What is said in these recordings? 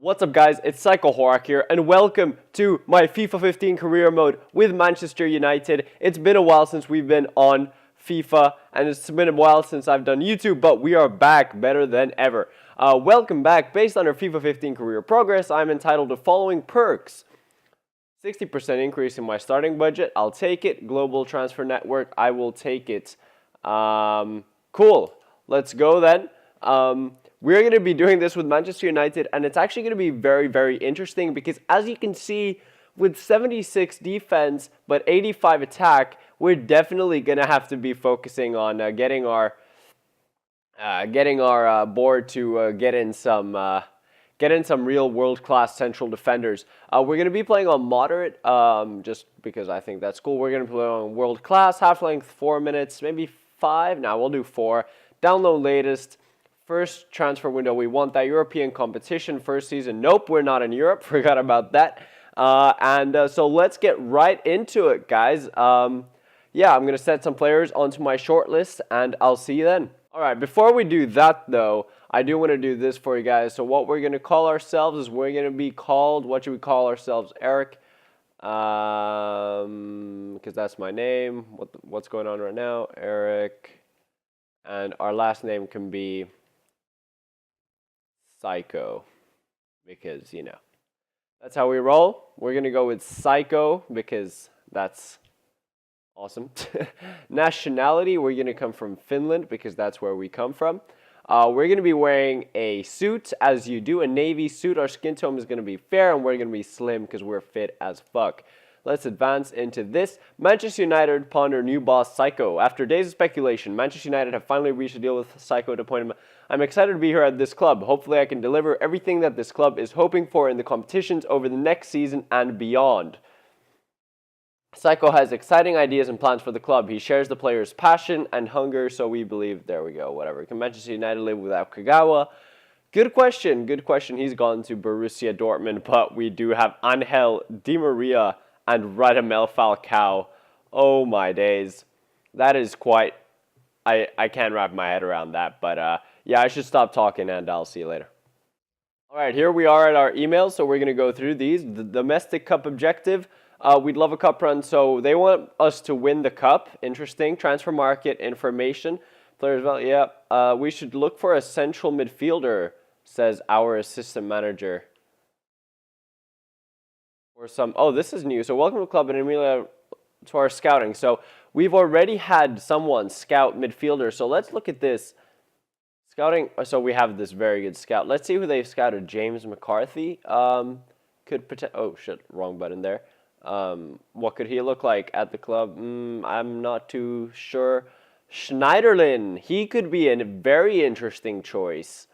What's up guys, it's Psycho Horak here and welcome to my FIFA 15 career mode with Manchester United. It's been a while since we've been on FIFA and it's been a while since I've done YouTube, but we are back better than ever. Welcome back. Based on our FIFA 15 career progress, I'm entitled to following perks. 60% increase in my starting budget, I'll take it. Global transfer network, I will take it. Cool, let's go then. We're going to be doing this with Manchester United, and it's actually going to be very, very interesting because, as you can see, with 76 defense but 85 attack, we're definitely going to have to be focusing on getting our board to get in some real world-class central defenders. We're going to be playing on moderate, just because I think that's cool. We're going to play on world-class, half-length, 4 minutes, maybe 5. Now we'll do 4. Download latest. First transfer window, we want that European competition first season. Nope, we're not in Europe. Forgot about that. So let's get right into it, guys. Yeah, I'm going to set some players onto my short list, and I'll see you then. All right, before we do that, though, I do want to do this for you guys. So what we're going to call ourselves is we're going to be called, what should we call ourselves? Eric, because that's my name. What's going on right now? Eric. And our last name can be Psycho, because, you know, that's how we roll. We're going to go with Psycho because that's awesome. Nationality, we're going to come from Finland because that's where we come from. We're going to be wearing a suit, as you do, a navy suit. Our skin tone is going to be fair, and we're going to be slim because we're fit as fuck. Let's advance into this. Manchester United ponder new boss Psycho. After days of speculation, Manchester United have finally reached a deal with Psycho to appoint him. I'm excited to be here at this club. Hopefully I can deliver everything that this club is hoping for in the competitions over the next season and beyond. Psycho has exciting ideas and plans for the club. He shares the players' passion and hunger, so we believe, there we go, whatever. Can Manchester United live without Kagawa? Good question, good question. He's gone to Borussia Dortmund, but we do have Angel Di Maria and Radamel Falcao. Oh my days. That is quite... I can't wrap my head around that, but yeah, I should stop talking and I'll see you later. Alright, here we are at our emails, so we're going to go through these. The domestic cup objective, we'd love a cup run, so they want us to win the cup. Interesting. Transfer market information. Players, well, yeah, we should look for a central midfielder, says our assistant manager. Or some, oh, this is new. So welcome to the club and immediately to our scouting. So we've already had someone scout midfielder. So let's look at this. Scouting, so we have this very good scout. Let's see who they've scouted. James McCarthy. Oh shit, wrong button there. What could he look like at the club? I'm not too sure. Schneiderlin, he could be a very interesting choice.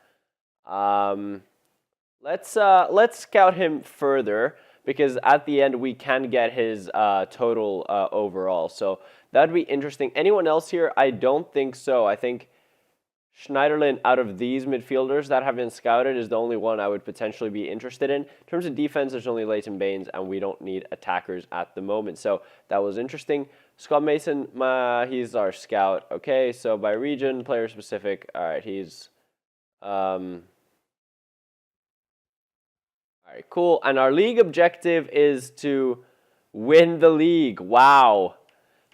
Let's scout him further, because at the end we can get his total overall. So that'd be interesting. Anyone else here? I don't think so. I think Schneiderlin, out of these midfielders that have been scouted, is the only one I would potentially be interested in. In terms of defense, there's only Leighton Baines, and we don't need attackers at the moment. So that was interesting. Scott Mason, he's our scout. Okay, so by region, player specific. All right, he's... All right, cool. And our league objective is to win the league. Wow.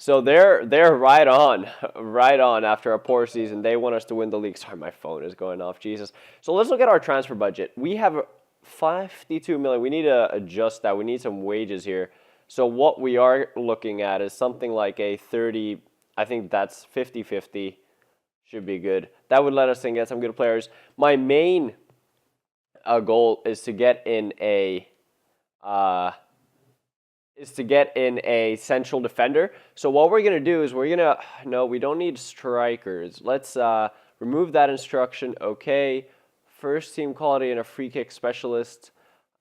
So they're right on after a poor season. They want us to win the league. Sorry, my phone is going off. Jesus. So let's look at our transfer budget. We have 52 million. We need to adjust that. We need some wages here. So what we are looking at is something like a 30, I think that's 50-50. Should be good. That would let us get some good players. My main goal is to get in a central defender. So what we're gonna do is no, we don't need strikers. Let's remove that instruction. Okay, first team quality and a free kick specialist.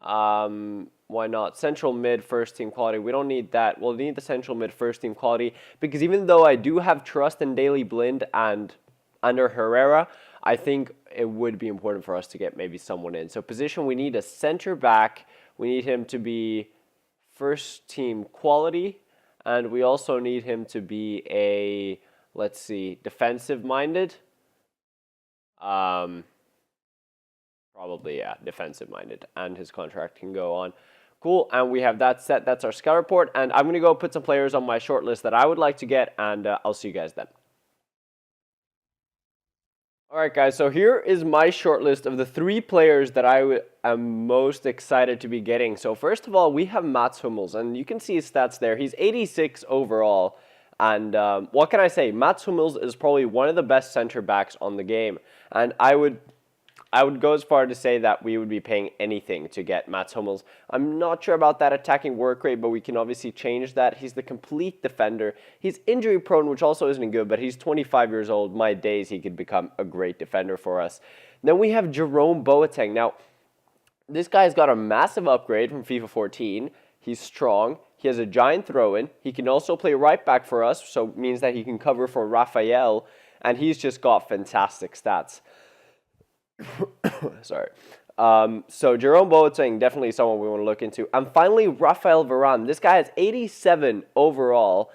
Why not central mid first team quality? We don't need that. We'll need the central mid first team quality, because even though I do have trust in Daley Blind and under Herrera, I think it would be important for us to get maybe someone in. So position, we need a center back. We need him to be first team quality, and we also need him to be a, let's see, defensive minded. Probably, yeah, defensive minded, and his contract can go on. Cool, and we have that set. That's our scout report, and I'm gonna go put some players on my short list that I would like to get, and I'll see you guys then. All right, guys, so here is my short list of the 3 players that I am most excited to be getting. So first of all, we have Mats Hummels, and you can see his stats there. He's 86 overall, and what can I say? Mats Hummels is probably one of the best center backs on the game, and I would go as far to say that we would be paying anything to get Mats Hummels. I'm not sure about that attacking work rate, but we can obviously change that. He's the complete defender. He's injury prone, which also isn't good, but he's 25 years old. My days, he could become a great defender for us. Then we have Jerome Boateng. Now, this guy's got a massive upgrade from FIFA 14. He's strong. He has a giant throw-in. He can also play right back for us, so it means that he can cover for Rafael, and he's just got fantastic stats. Sorry. So Jerome Boateng, definitely someone we want to look into. And finally, Rafael Varane. This guy has 87 overall,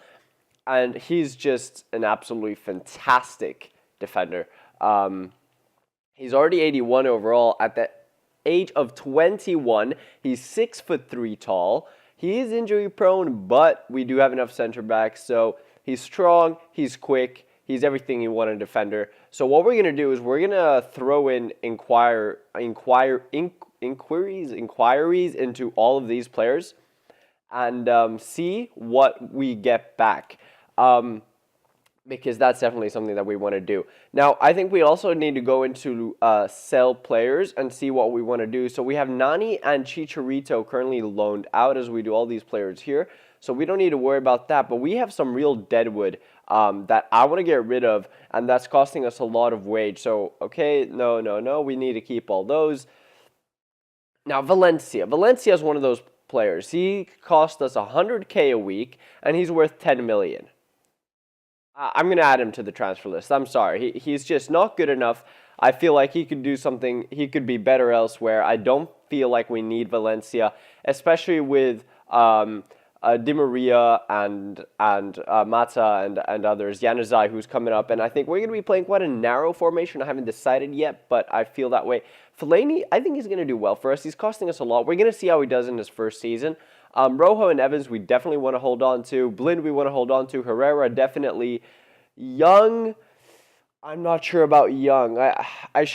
and he's just an absolutely fantastic defender. He's already 81 overall at the age of 21. He's 6'3" tall. He is injury prone, but we do have enough center backs. So he's strong, he's quick, he's everything you want in a defender. So what we're going to do is we're going to throw in inquiries into all of these players and see what we get back. Because that's definitely something that we want to do. Now, I think we also need to go into sell players and see what we want to do. So we have Nani and Chicharito currently loaned out as we do all these players here. So we don't need to worry about that. But we have some real deadwood that I want to get rid of, and that's costing us a lot of wage. So, okay, no, we need to keep all those. Now, Valencia. Valencia is one of those players. He cost us 100K a week, and he's worth 10 million. I'm going to add him to the transfer list. I'm sorry. He's just not good enough. I feel like he could do something. He could be better elsewhere. I don't feel like we need Valencia, especially with Di Maria and Mata and others. Januzaj, who's coming up. And I think we're going to be playing quite a narrow formation. I haven't decided yet, but I feel that way. Fellaini, I think he's going to do well for us. He's costing us a lot. We're going to see how he does in his first season. Rojo and Evans, we definitely want to hold on to. Blind, we want to hold on to. Herrera, definitely. Young, I'm not sure about Young. I'm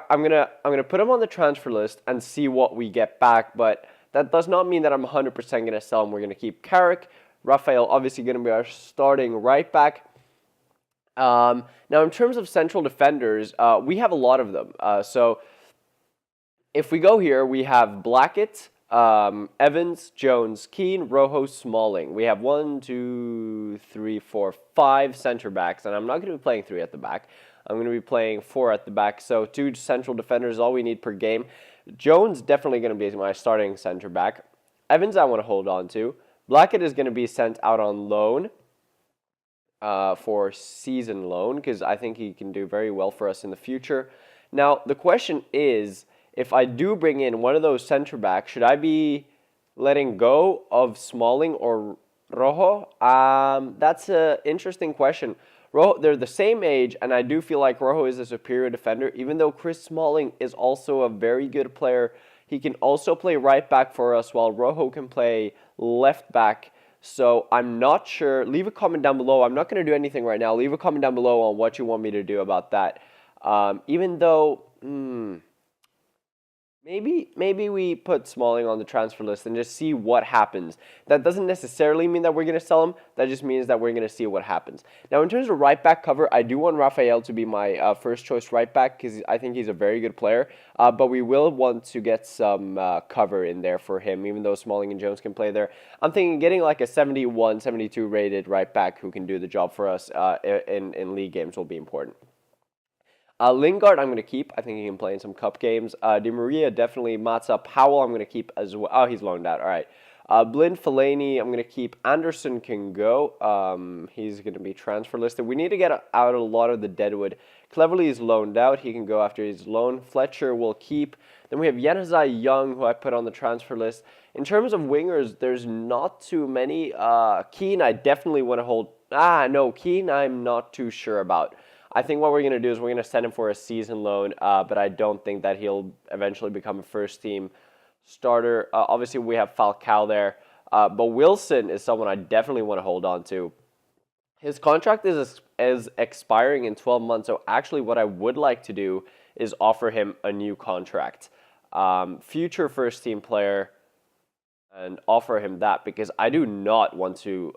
gonna put him on the transfer list and see what we get back. But that does not mean that I'm 100% gonna sell him. We're gonna keep Carrick. Rafael, obviously gonna be our starting right back. Now, in terms of central defenders, we have a lot of them. So if we go here, we have Blackett, Evans, Jones, Keane, Rojo, Smalling. We have 1, 2, 3, 4, 5 center backs, and I'm not going to be playing 3 at the back. I'm going to be playing 4 at the back, so 2 central defenders is all we need per game. Jones definitely going to be my starting center back. Evans I want to hold on to. Blackett is going to be sent out on loan for season loan because I think he can do very well for us in the future. Now, the question is, if I do bring in one of those center backs, should I be letting go of Smalling or Rojo? That's an interesting question. Rojo, they're the same age, and I do feel like Rojo is a superior defender, even though Chris Smalling is also a very good player. He can also play right back for us, while Rojo can play left back. So I'm not sure. Leave a comment down below. I'm not going to do anything right now. Leave a comment down below on what you want me to do about that. Even though... Maybe we put Smalling on the transfer list and just see what happens. That doesn't necessarily mean that we're going to sell him. That just means that we're going to see what happens. Now, in terms of right back cover, I do want Rafael to be my first choice right back because I think he's a very good player. But we will want to get some cover in there for him, even though Smalling and Jones can play there. I'm thinking getting like a 71, 72 rated right back who can do the job for us in league games will be important. Lingard, I'm going to keep. I think he can play in some cup games. Di Maria, definitely. Mata, Powell, I'm going to keep as well. Oh, he's loaned out. All right. Blind, Fellaini, I'm going to keep. Anderson can go. He's going to be transfer listed. We need to get out a lot of the deadwood. Cleverly is loaned out. He can go after his loan. Fletcher will keep. Then we have Januzaj Young, who I put on the transfer list. In terms of wingers, there's not too many. Keane, I definitely want to hold. No, Keane, I'm not too sure about. I think what we're going to do is we're going to send him for a season loan, but I don't think that he'll eventually become a first-team starter. Obviously, we have Falcao there, but Wilson is someone I definitely want to hold on to. His contract is expiring in 12 months, so actually what I would like to do is offer him a new contract. Future first-team player, and offer him that because I do not want to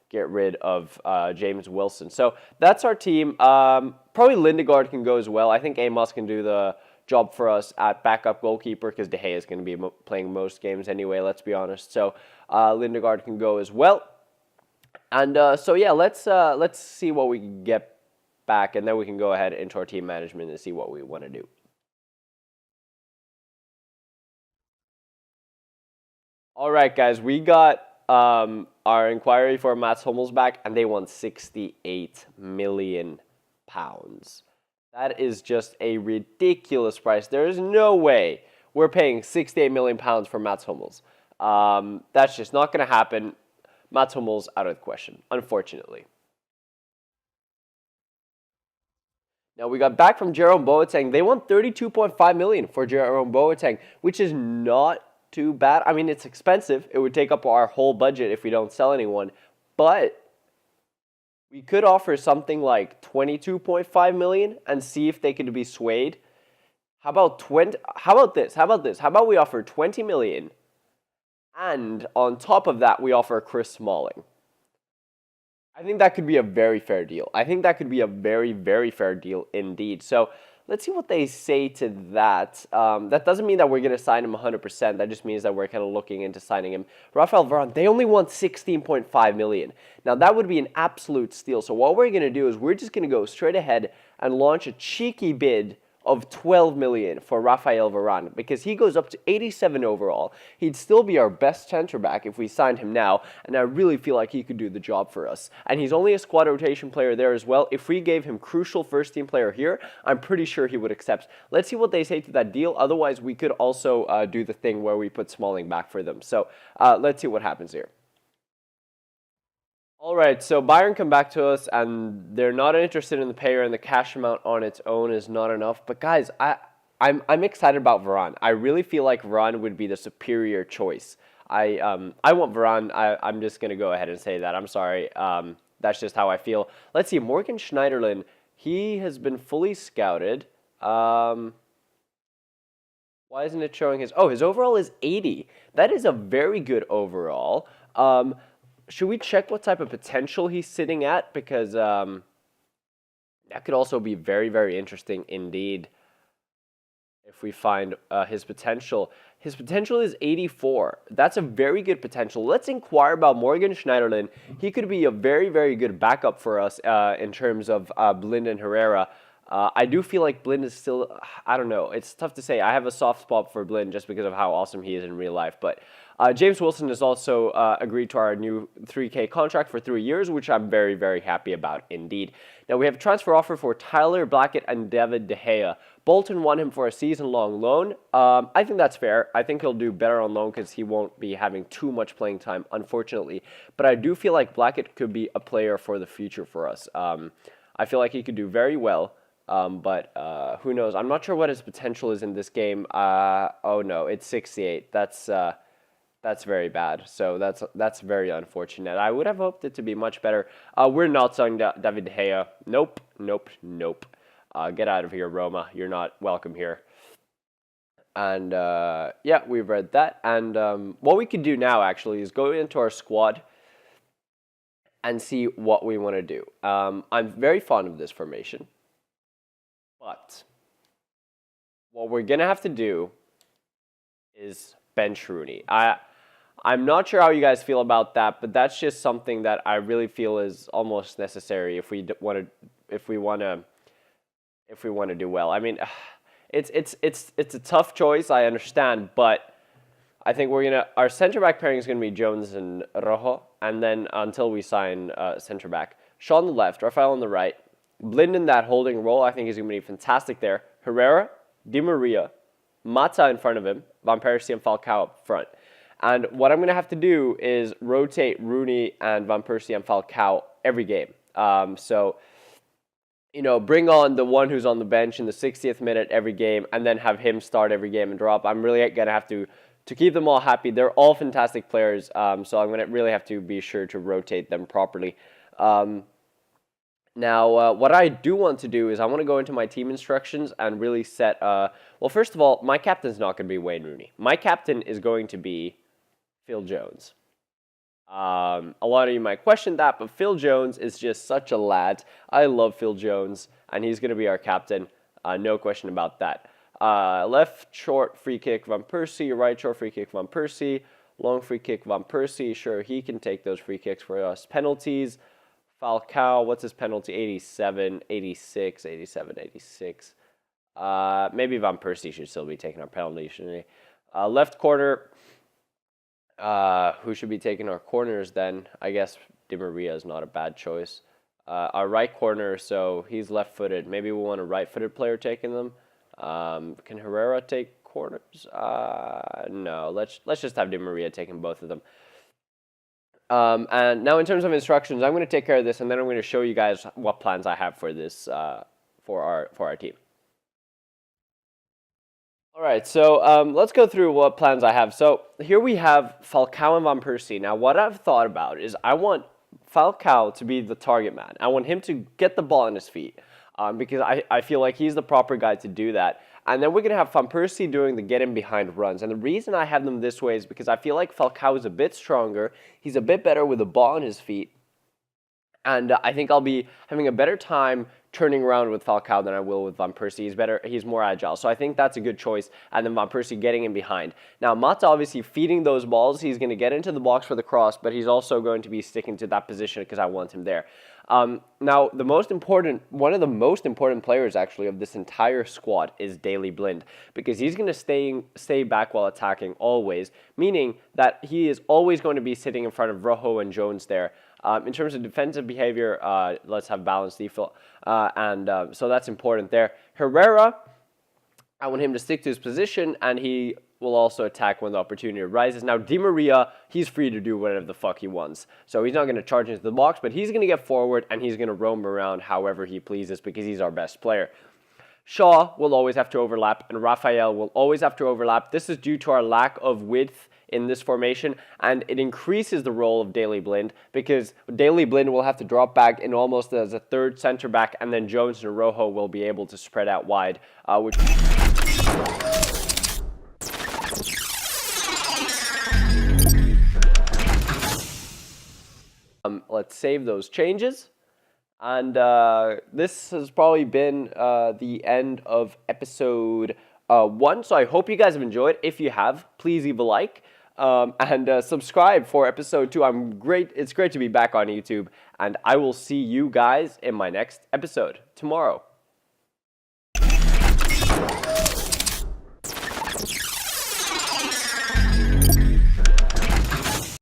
get rid of James Wilson. So that's our team. Probably Lindegaard can go as well. I think Amos can do the job for us at backup goalkeeper because De Gea is going to be playing most games anyway, let's be honest. So Lindegaard can go as well. And so yeah, let's see what we can get back, and then we can go ahead into our team management and see what we want to do. All right, guys, we got our inquiry for Mats Hummels back, and they want 68 million pounds. That is just a ridiculous price. There is no way we're paying 68 million pounds for Mats Hummels. That's just not going to happen. Mats Hummels out of the question, unfortunately. Now we got back from Jerome Boateng. They want 32.5 million for Jerome Boateng, which is not too bad. I mean, it's expensive. It would take up our whole budget if we don't sell anyone, but we could offer something like 22.5 million and see if they could be swayed. How about 20? How about this? How about this? How about we offer 20 million, and on top of that, we offer Chris Smalling. I think that could be a very fair deal. I think that could be a very, very fair deal indeed. So let's see what they say to that. That doesn't mean that we're going to sign him 100%. That just means that we're kind of looking into signing him. Rafael Varane, they only want 16.5 million. Now, that would be an absolute steal. So what we're going to do is we're just going to go straight ahead and launch a cheeky bid of 12 million for Rafael Varane because he goes up to 87 overall. He'd still be our best center back if we signed him now, and I really feel like he could do the job for us. And he's only a squad rotation player there as well. If we gave him crucial first team player here, I'm pretty sure he would accept. Let's see what they say to that deal. Otherwise, we could also do the thing where we put Smalling back for them. So let's see what happens here. All right, so Bayern come back to us, and they're not interested in the payer, and the cash amount on its own is not enough. But guys, I'm excited about Varane. I really feel like Varane would be the superior choice. I want Varane. I'm just gonna go ahead and say that. I'm sorry. That's just how I feel. Let's see, Morgan Schneiderlin. He has been fully scouted. Why isn't it showing his? Oh, his overall is 80. That is a very good overall. Should we check what type of potential he's sitting at? Because that could also be very, very interesting indeed if we find his potential. His potential is 84. That's a very good potential. Let's inquire about Morgan Schneiderlin. He could be a very, very good backup for us in terms of Blind and Herrera. I do feel like Blind is still, I don't know, it's tough to say. I have a soft spot for Blind just because of how awesome he is in real life. But James Wilson has also agreed to our new 3K contract for 3 years, which I'm very, very happy about indeed. Now we have a transfer offer for Tyler Blackett and David De Gea. Bolton won him for a season-long loan. I think that's fair. I think he'll do better on loan because he won't be having too much playing time, unfortunately. But I do feel like Blackett could be a player for the future for us. I feel like he could do very well. But who knows? I'm not sure what his potential is in this game. Oh no, it's 68. That's very bad. So that's very unfortunate. I would have hoped it to be much better. We're not selling David De Gea. Nope, nope, nope. Get out of here, Roma. You're not welcome here. And yeah, we've read that. And what we can do now actually is go into our squad and see what we want to do. I'm very fond of this formation. But what we're going to have to do is bench Rooney. I'm not sure how you guys feel about that, but that's just something that I really feel is almost necessary if we want to do well. I mean, it's a tough choice, I understand, but I think our center back pairing is gonna be Jones and Rojo, and then until we sign center back, Shaw on the left, Rafael on the right. Blind in that holding role, I think he's going to be fantastic there. Herrera, Di Maria, Mata in front of him, Van Persie and Falcao up front. And what I'm going to have to do is rotate Rooney and Van Persie and Falcao every game. So bring on the one who's on the bench in the 60th minute every game and then have him start every game and drop. I'm really going to have to keep them all happy. They're all fantastic players, so I'm going to really have to be sure to rotate them properly. Now, what I do want to do is I want to go into my team instructions and really set, well, first of all, my captain's not going to be Wayne Rooney. My captain is going to be Phil Jones. A lot of you might question that, but Phil Jones is just such a lad. I love Phil Jones, and he's going to be our captain. No question about that. Left short free kick, Van Persie. Right short free kick, Van Persie. Long free kick, Van Persie. Sure, he can take those free kicks for us. Penalties, Falcao. What's his penalty? 87, 86, 87, 86. Maybe Van Persie should still be taking our penalty, shouldn't he? Left corner. Who should be taking our corners then? I guess Di Maria is not a bad choice. Our right corner, so he's left-footed. Maybe we want a right-footed player taking them. Can Herrera take corners? No, let's just have Di Maria taking both of them. And now in terms of instructions, I'm going to take care of this, and then I'm going to show you guys what plans I have for this for our team. All right, so let's go through what plans I have. So here we have Falcao and Van Persie. Now, what I've thought about is I want Falcao to be the target man. I want him to get the ball in his feet because I feel like he's the proper guy to do that. And then we're going to have Van Persie doing the get in behind runs. And the reason I have them this way is because I feel like Falcao is a bit stronger. He's a bit better with the ball in his feet. And I think I'll be having a better time turning around with Falcao than I will with Van Persie. He's more agile. So I think that's a good choice. And then Van Persie getting in behind. Now, Mata obviously feeding those balls. He's going to get into the box for the cross, but he's also going to be sticking to that position because I want him there. Now, one of the most important players actually of this entire squad is Daley Blind because he's going to stay back while attacking always, meaning that he is always going to be sitting in front of Rojo and Jones there. In terms of defensive behavior, let's have balanced defense, so that's important there. Herrera, I want him to stick to his position, and he will also attack when the opportunity arises. Now, Di Maria, he's free to do whatever the fuck he wants. So he's not going to charge into the box, but he's going to get forward, and he's going to roam around however he pleases because he's our best player. Shaw will always have to overlap, and Raphael will always have to overlap. This is due to our lack of width in this formation, and it increases the role of Daley Blind because Daley Blind will have to drop back in almost as a third center back, and then Jones and Rojo will be able to spread out wide, which... Let's save those changes. And this has probably been the end of episode 1. So I hope you guys have enjoyed. If you have, please leave a like and subscribe for episode 2. It's great to be back on YouTube. And I will see you guys in my next episode tomorrow.